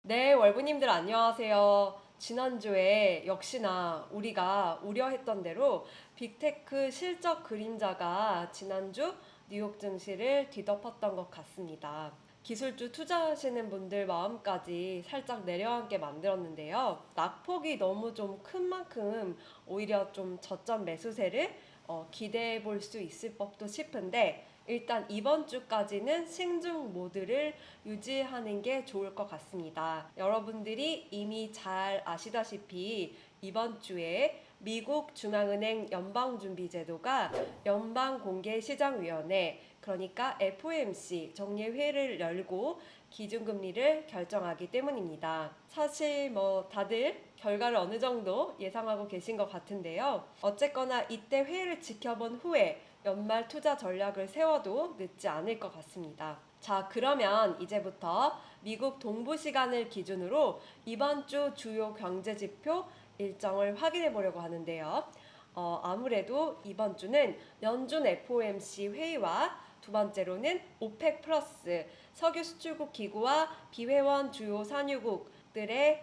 네, 월부님들 안녕하세요. 지난주에 역시나 우리가 우려했던 대로 빅테크 실적 그림자가 지난주 뉴욕 증시를 뒤덮었던 것 같습니다. 기술주 투자하시는 분들 마음까지 살짝 내려앉게 만들었는데요. 낙폭이 너무 좀 큰 만큼 오히려 좀 저점 매수세를 기대해 볼 수 있을 법도 싶은데 일단 이번 주까지는 신중 모드를 유지하는 게 좋을 것 같습니다. 여러분들이 이미 잘 아시다시피 이번 주에 미국 중앙은행 연방준비제도가 연방공개시장위원회 그러니까 FOMC 정례회를 열고 기준금리를 결정하기 때문입니다. 사실 다들 결과를 어느 정도 예상하고 계신 것 같은데요. 어쨌거나 이때 회의를 지켜본 후에 연말 투자 전략을 세워도 늦지 않을 것 같습니다. 자, 그러면 이제부터 미국 동부 시간을 기준으로 이번 주 주요 경제 지표 일정을 확인해 보려고 하는데요. 아무래도 이번 주는 연준 FOMC 회의와 두 번째로는 오펙 플러스 석유 수출국 기구와 비회원 주요 산유국들의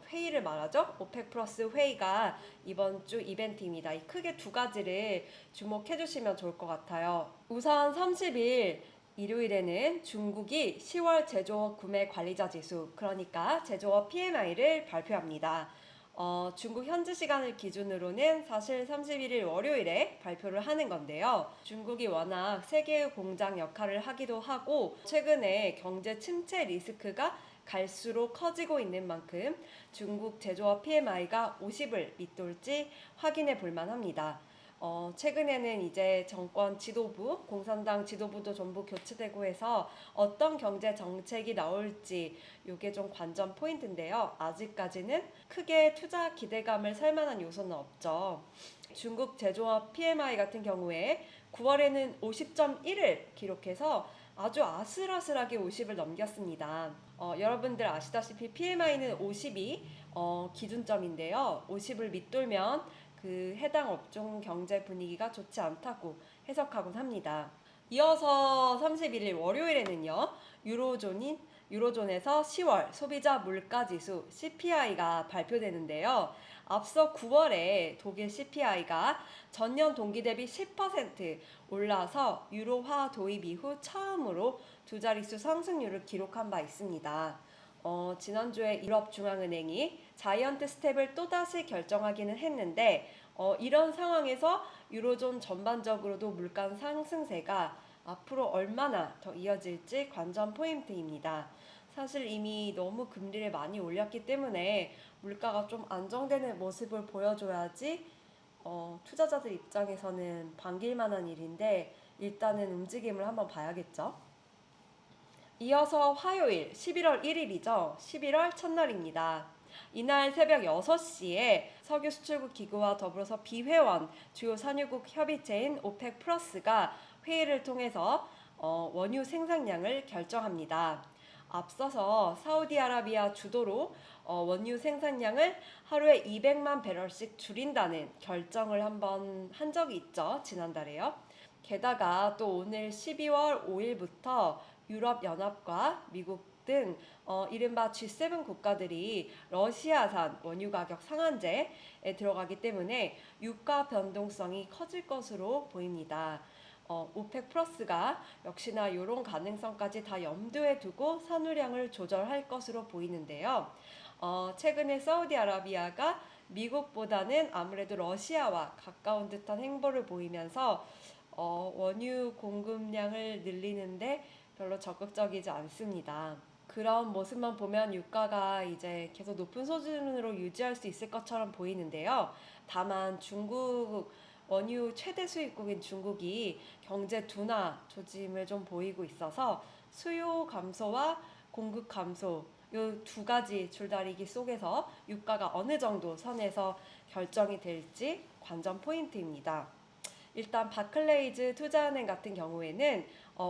회의를 말하죠. 오펙 플러스 회의가 이번 주 이벤트입니다. 이 크게 두 가지를 주목해 주시면 좋을 것 같아요. 우선 30일 일요일에는 중국이 10월 제조업 구매 관리자 지수, 그러니까 제조업 PMI를 발표합니다. 중국 현지 시간을 기준으로는 사실 31일 월요일에 발표를 하는 건데요. 중국이 워낙 세계의 공장 역할을 하기도 하고 최근에 경제 침체 리스크가 갈수록 커지고 있는 만큼 중국 제조업 PMI가 50을 밑돌지 확인해 볼 만합니다. 최근에는 이제 정권 지도부, 공산당 지도부도 전부 교체되고 해서 어떤 경제 정책이 나올지 이게 좀 관전 포인트인데요. 아직까지는 크게 투자 기대감을 살 만한 요소는 없죠. 중국 제조업 PMI 같은 경우에 9월에는 50.1을 기록해서 아주 아슬아슬하게 50을 넘겼습니다. 여러분들 아시다시피 PMI는 50이 기준점인데요. 50을 밑돌면 그 해당 업종 경제 분위기가 좋지 않다고 해석하곤 합니다. 이어서 31일 월요일에는요. 유로존에서 10월 소비자 물가지수 CPI가 발표되는데요. 앞서 9월에 독일 CPI가 전년 동기 대비 10% 올라서 유로화 도입 이후 처음으로 두 자릿수 상승률을 기록한 바 있습니다. 지난주에 유럽중앙은행이 자이언트 스텝을 또다시 결정하기는 했는데 이런 상황에서 유로존 전반적으로도 물가 상승세가 앞으로 얼마나 더 이어질지 관전 포인트입니다. 사실 이미 너무 금리를 많이 올렸기 때문에 물가가 좀 안정되는 모습을 보여줘야지 투자자들 입장에서는 반길 만한 일인데 일단은 움직임을 한번 봐야겠죠. 이어서 화요일 11월 1일이죠. 11월 첫날입니다. 이날 새벽 6시에 석유 수출국 기구와 더불어서 비회원 주요 산유국 협의체인 오펙 플러스가 회의를 통해서 원유 생산량을 결정합니다. 앞서서 사우디아라비아 주도로 원유 생산량을 하루에 200만 배럴씩 줄인다는 결정을 한번 한 적이 있죠. 지난달에요. 게다가 또 오늘 12월 5일부터 유럽연합과 미국 등 이른바 G7 국가들이 러시아산 원유 가격 상한제에 들어가기 때문에 유가 변동성이 커질 것으로 보입니다. 오펙 플러스가 역시나 이런 가능성까지 다 염두에 두고 산유량을 조절할 것으로 보이는데요. 최근에 사우디아라비아가 미국보다는 아무래도 러시아와 가까운 듯한 행보를 보이면서 원유 공급량을 늘리는데 별로 적극적이지 않습니다. 그런 모습만 보면 유가가 이제 계속 높은 수준으로 유지할 수 있을 것처럼 보이는데요. 다만 중국 원유 최대 수입국인 중국이 경제 둔화 조짐을 좀 보이고 있어서 수요 감소와 공급 감소 이 두 가지 줄다리기 속에서 유가가 어느 정도 선에서 결정이 될지 관전 포인트입니다. 일단 바클레이즈 투자은행 같은 경우에는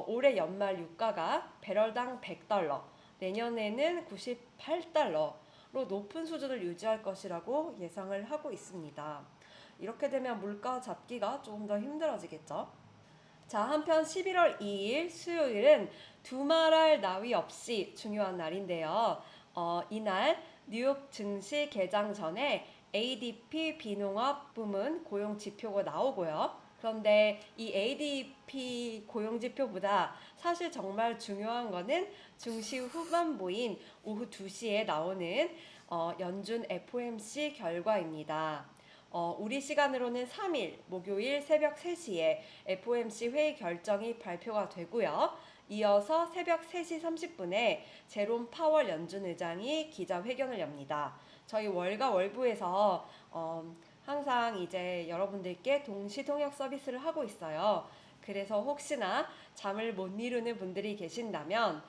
올해 연말 유가가 배럴당 100달러, 내년에는 98달러로 높은 수준을 유지할 것이라고 예상을 하고 있습니다. 이렇게 되면 물가 잡기가 조금 더 힘들어지겠죠. 자, 한편 11월 2일 수요일은 두말할 나위 없이 중요한 날인데요. 이날 뉴욕 증시 개장 전에 ADP 비농업 부문 고용 지표가 나오고요. 그런데 이 ADP 고용 지표보다 사실 정말 중요한 거는 증시 후반부인 오후 2시에 나오는 연준 FOMC 결과입니다. 우리 시간으로는 3일 목요일 새벽 3시에 FOMC 회의 결정이 발표가 되고요. 이어서 새벽 3시 30분에 제롬 파월 연준 의장이 기자회견을 엽니다. 저희 월가 월부에서 항상 이제 여러분들께 동시 통역 서비스를 하고 있어요. 그래서 혹시나 잠을 못 이루는 분들이 계신다면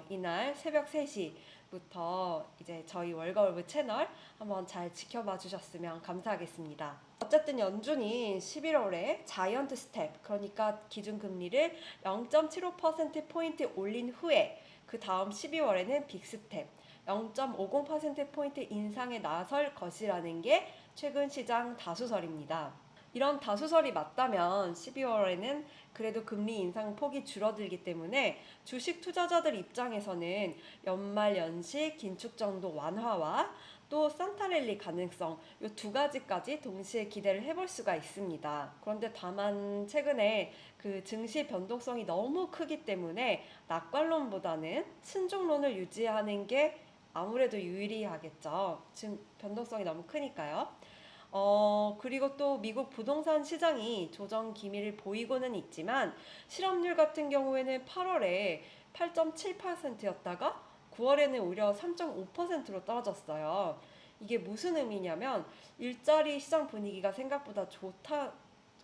이날 새벽 3시부터 이제 저희 월가월부 채널 한번 잘 지켜봐 주셨으면 감사하겠습니다. 어쨌든 연준이 11월에 자이언트 스텝, 그러니까 기준금리를 0.75%포인트 올린 후에 그 다음 12월에는 빅스텝, 0.50%포인트 인상에 나설 것이라는 게 최근 시장 다수설입니다. 이런 다수설이 맞다면 12월에는 그래도 금리 인상 폭이 줄어들기 때문에 주식 투자자들 입장에서는 연말 연시 긴축 정도 완화와 또 산타랠리 가능성 이 두 가지까지 동시에 기대를 해볼 수가 있습니다. 그런데 다만 최근에 그 증시 변동성이 너무 크기 때문에 낙관론보다는 신중론을 유지하는 게 아무래도 유리하겠죠. 지금 변동성이 너무 크니까요. 그리고 또 미국 부동산 시장이 조정 기미를 보이고는 있지만 실업률 같은 경우에는 8월에 8.7%였다가 9월에는 오히려 3.5%로 떨어졌어요. 이게 무슨 의미냐면 일자리 시장 분위기가 생각보다 좋다,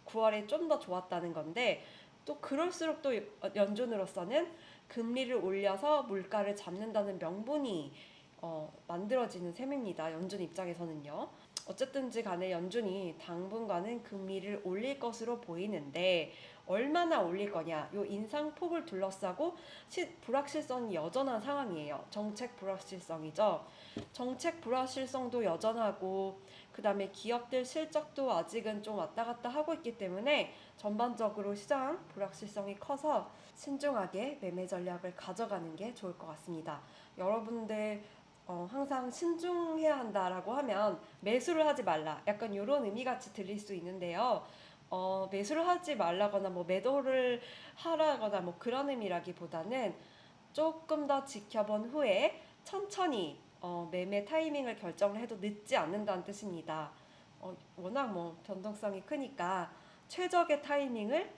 9월에 좀 더 좋았다는 건데 또 그럴수록 또 연준으로서는 금리를 올려서 물가를 잡는다는 명분이 만들어지는 셈입니다. 연준 입장에서는요. 어쨌든지 간에 연준이 당분간은 금리를 올릴 것으로 보이는데 얼마나 올릴 거냐, 요 인상폭을 둘러싸고 불확실성이 여전한 상황이에요. 정책 불확실성이죠. 정책 불확실성도 여전하고 그 다음에 기업들 실적도 아직은 좀 왔다 갔다 하고 있기 때문에 전반적으로 시장 불확실성이 커서 신중하게 매매 전략을 가져가는 게 좋을 것 같습니다. 여러분들 항상 신중해야 한다라고 하면 매수를 하지 말라, 약간 이런 의미 같이 들릴 수 있는데요. 매수를 하지 말라거나 뭐 매도를 하라거나 뭐 그런 의미라기보다는 조금 더 지켜본 후에 천천히 매매 타이밍을 결정을 해도 늦지 않는다는 뜻입니다. 워낙 뭐 변동성이 크니까 최적의 타이밍을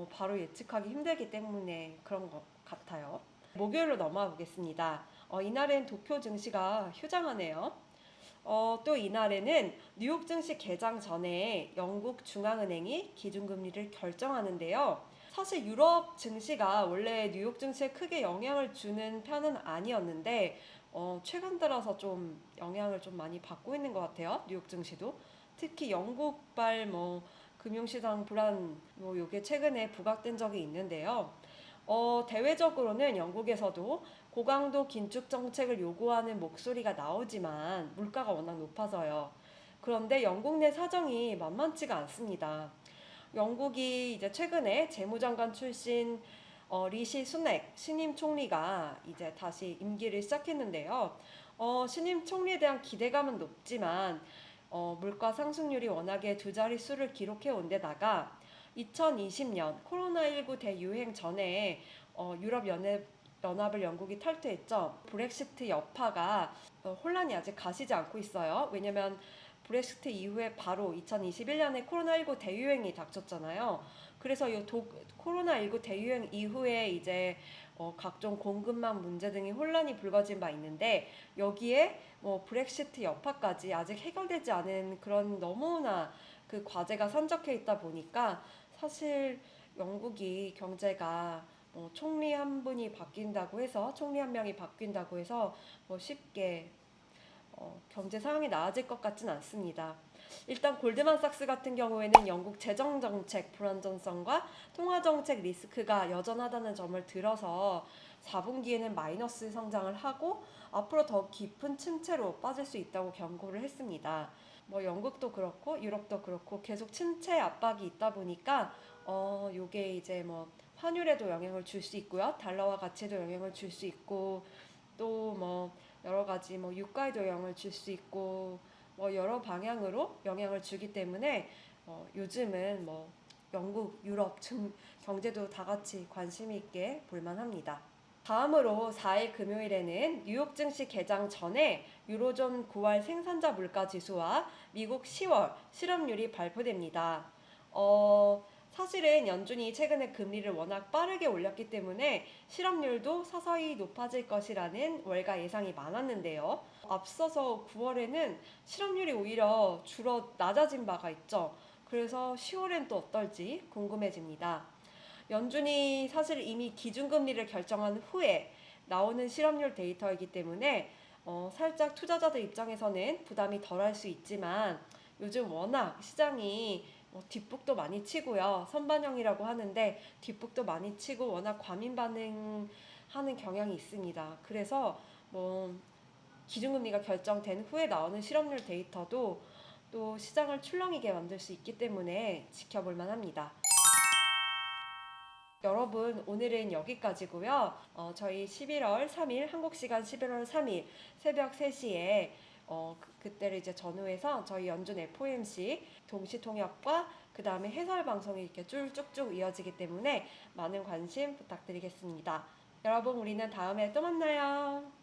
바로 예측하기 힘들기 때문에 그런 것 같아요. 목요일로 넘어가 보겠습니다. 이날엔 도쿄 증시가 휴장하네요. 또 이날에는 뉴욕 증시 개장 전에 영국 중앙은행이 기준금리를 결정하는데요. 사실 유럽 증시가 원래 뉴욕 증시에 크게 영향을 주는 편은 아니었는데 최근 들어서 좀 영향을 좀 많이 받고 있는 것 같아요. 뉴욕 증시도. 특히 영국발 금융시장 불안 요게 최근에 부각된 적이 있는데요. 대외적으로는 영국에서도 고강도 긴축 정책을 요구하는 목소리가 나오지만 물가가 워낙 높아서요. 그런데 영국 내 사정이 만만치가 않습니다. 영국이 이제 최근에 재무장관 출신 리시 수넥 신임 총리가 이제 다시 임기를 시작했는데요. 신임 총리에 대한 기대감은 높지만 물가 상승률이 워낙에 두 자릿수를 기록해 온 데다가 2020년 코로나19 대유행 전에 연합을 영국이 탈퇴했죠. 브렉시트 여파가 혼란이 아직 가시지 않고 있어요. 왜냐면 브렉시트 이후에 바로 2021년에 코로나19 대유행이 닥쳤잖아요. 그래서 코로나19 대유행 이후에 이제 각종 공급망 문제 등의 혼란이 불거진 바 있는데 여기에 브렉시트 여파까지 아직 해결되지 않은 그런 너무나 그 과제가 산적해 있다 보니까 사실 영국이 경제가 총리 한 분이 바뀐다고 해서 총리 한 명이 바뀐다고 해서 쉽게 경제 상황이 나아질 것 같진 않습니다. 일단 골드만삭스 같은 경우에는 영국 재정정책 불안정성과 통화정책 리스크가 여전하다는 점을 들어서 4분기에는 마이너스 성장을 하고 앞으로 더 깊은 침체로 빠질 수 있다고 경고를 했습니다. 영국도 그렇고 유럽도 그렇고 계속 침체 압박이 있다 보니까 요게 이제 환율에도 영향을 줄 수 있고요. 달러화 가치에도 영향을 줄 수 있고 또 뭐 여러 가지 뭐 유가에도 영향을 줄 수 있고 뭐 여러 방향으로 영향을 주기 때문에 요즘은 뭐 영국, 유럽 경제도 다 같이 관심 있게 볼만합니다. 다음으로 4일 금요일에는 뉴욕 증시 개장 전에 유로존 9월 생산자 물가 지수와 미국 10월 실업률이 발표됩니다. 사실은 연준이 최근에 금리를 워낙 빠르게 올렸기 때문에 실업률도 서서히 높아질 것이라는 월가 예상이 많았는데요. 앞서서 9월에는 실업률이 오히려 줄어 낮아진 바가 있죠. 그래서 10월엔 또 어떨지 궁금해집니다. 연준이 사실 이미 기준금리를 결정한 후에 나오는 실업률 데이터이기 때문에 살짝 투자자들 입장에서는 부담이 덜할 수 있지만 요즘 워낙 시장이 뒷북도 많이 치고요. 선반영이라고 하는데 뒷북도 많이 치고 워낙 과민 반응하는 경향이 있습니다. 그래서 뭐 기준금리가 결정된 후에 나오는 실업률 데이터도 또 시장을 출렁이게 만들 수 있기 때문에 지켜볼 만합니다. 여러분, 오늘은 여기까지고요. 저희 11월 3일, 한국 시간 11월 3일 새벽 3시에 그때를 이제 전후해서 저희 연준 FOMC 동시 통역과 그 다음에 해설 방송이 이렇게 쭉쭉 이어지기 때문에 많은 관심 부탁드리겠습니다. 여러분, 우리는 다음에 또 만나요.